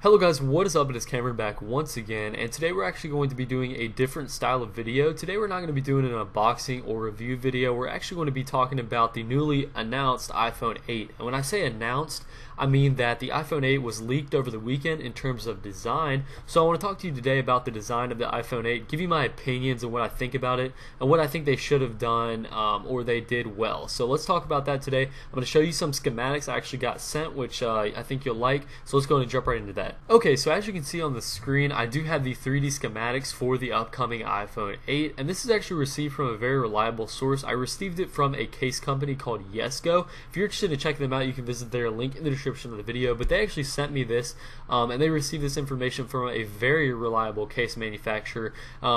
Hello guys, what is up? It is Cameron back once again, and today we're actually going to be doing a different style of video. Today we're not going to be doing an unboxing or review video. We're actually going to be talking about the newly announced iPhone 8. And when I say announced, I mean that the iPhone 8 was leaked over the weekend in terms of design. So I want to talk to you today about the design of the iPhone 8, give you my opinions and what I think about it, and what I think they should have done or they did well. So let's talk about that today. I'm going to show you some schematics I actually got sent, which I think you'll like. So let's go ahead and jump right into that. Okay, so as you can see on the screen, I do have the 3D schematics for the upcoming iPhone 8, and this is actually received from a very reliable source. I received it from a case company called Yesco. If you're interested in checking them out, you can visit their link in the description of the video, but they actually sent me this, and they received this information from a very reliable case manufacturer.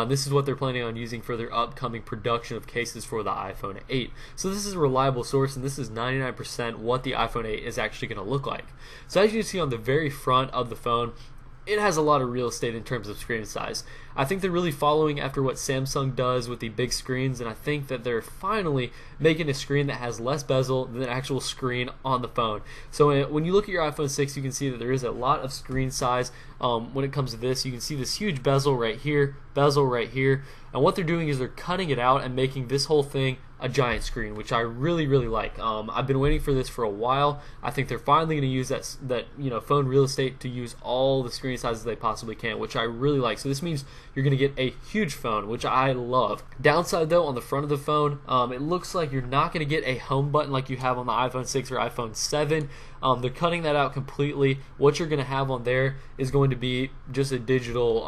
This is what they're planning on using for their upcoming production of cases for the iPhone 8. So this is a reliable source, and this is 99% what the iPhone 8 is actually going to look like. So as you can see on the very front of the phone, it has a lot of real estate in terms of screen size. I think they're really following after what Samsung does with the big screens, and I think that they're finally making a screen that has less bezel than the actual screen on the phone. So when you look at your iPhone 6, you can see that there is a lot of screen size when it comes to this. You can see this huge bezel right here, and what they're doing is they're cutting it out and making this whole thing a giant screen, which I really like. I've been waiting for this for a while. I think they're finally going to use that phone real estate to use all the screen sizes they possibly can, which I really like. So this means you're going to get a huge phone, which I love. Downside though, on the front of the phone, it looks like you're not going to get a home button like you have on the iPhone 6 or iPhone 7. They're cutting that out completely. What you're going to have on there is going to be just a digital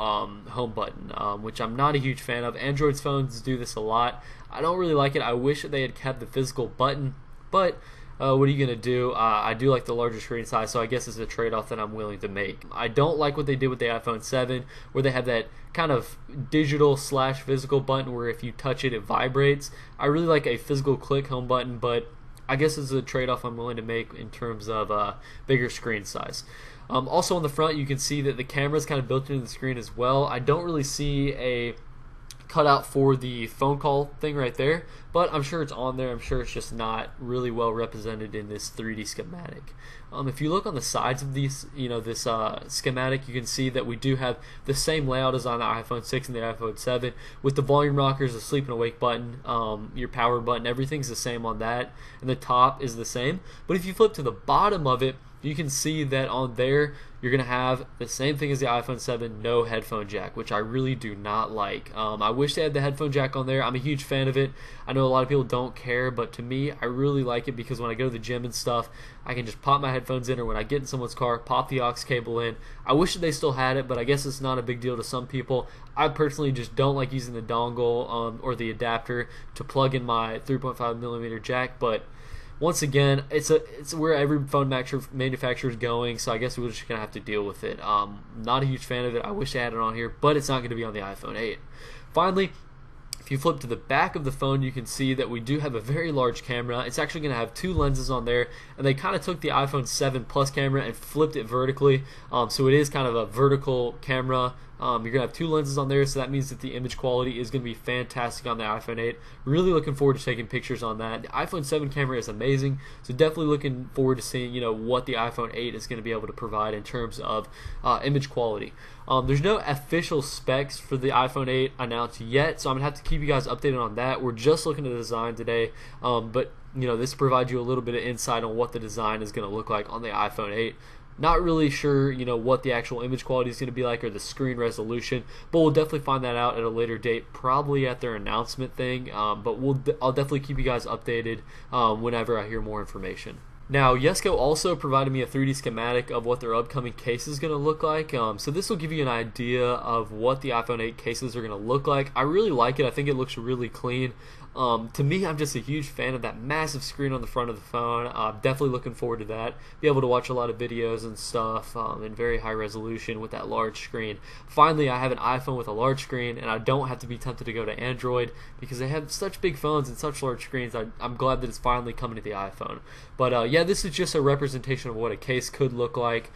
home button, which I'm not a huge fan of. Android phones do this a lot. I don't really like it. I wish that they had kept the physical button, but what are you going to do? I do like the larger screen size, so I guess it's a trade-off that I'm willing to make. I don't like what they did with the iPhone 7, where they have that kind of digital / physical button where if you touch it, it vibrates. I really like a physical click home button, but I guess it's a trade-off I'm willing to make in terms of bigger screen size. Also on the front, you can see that the camera is kind of built into the screen as well. I don't really see a cutout for the phone call thing right there, but I'm sure it's on there. I'm sure it's just not really well represented in this 3D schematic. If you look on the sides of these, this schematic, you can see that we do have the same layout as on the iPhone 6 and the iPhone 7, with the volume rockers, the sleep and awake button, your power button, everything's the same on that, and the top is the same. But if you flip to the bottom of it, you can see that on there you're going to have the same thing as the iPhone 7, no headphone jack, which I really do not like. I wish they had the headphone jack on there. I'm a huge fan of it. I know a lot of people don't care, but to me, I really like it because when I go to the gym and stuff, I can just pop my headphones in, or when I get in someone's car, pop the aux cable in. I wish that they still had it, but I guess it's not a big deal to some people. I personally just don't like using the dongle or the adapter to plug in my 3.5mm jack, but once again, it's where every phone manufacturer is going, so I guess we're just going to have to deal with it. Not a huge fan of it. I wish I had it on here, but it's not going to be on the iPhone 8. Finally, if you flip to the back of the phone, you can see that we do have a very large camera. It's actually going to have two lenses on there, and they kind of took the iPhone 7 Plus camera and flipped it vertically, so it is kind of a vertical camera. You're going to have two lenses on there, so that means that the image quality is going to be fantastic on the iPhone 8. Really looking forward to taking pictures on that. The iPhone 7 camera is amazing, so definitely looking forward to seeing what the iPhone 8 is going to be able to provide in terms of image quality. There's no official specs for the iPhone 8 announced yet, so I'm going to have to keep you guys updated on that. We're just looking at the design today, but this provides you a little bit of insight on what the design is going to look like on the iPhone 8. Not really sure, what the actual image quality is going to be like or the screen resolution, but we'll definitely find that out at a later date, probably at their announcement thing. But I'll definitely keep you guys updated whenever I hear more information. Now, Yesco also provided me a 3D schematic of what their upcoming case is going to look like. So this will give you an idea of what the iPhone 8 cases are going to look like. I really like it. I think it looks really clean. To me, I'm just a huge fan of that massive screen on the front of the phone. Definitely looking forward to that. Be able to watch a lot of videos and stuff in very high resolution with that large screen. Finally, I have an iPhone with a large screen, and I don't have to be tempted to go to Android because they have such big phones and such large screens. I'm glad that it's finally coming to the iPhone. But yeah, this is just a representation of what a case could look like,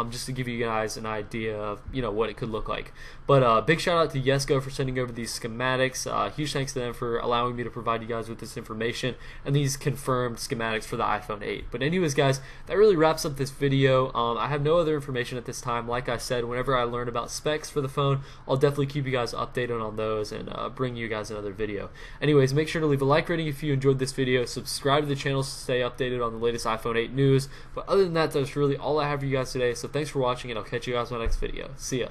just to give you guys an idea of what it could look like. But big shout out to Yesco for sending over these schematics. Huge thanks to them for allowing me to provide you guys with this information and these confirmed schematics for the iPhone 8. But anyways, guys, that really wraps up this video. I have no other information at this time. Like I said, whenever I learn about specs for the phone, I'll definitely keep you guys updated on those and bring you guys another video. Anyways, make sure to leave a like rating if you enjoyed this video. Subscribe to the channel to stay updated on the latest iPhone 8 news. But other than that, that's really all I have for you guys today. So thanks for watching, and I'll catch you guys in my next video. See ya.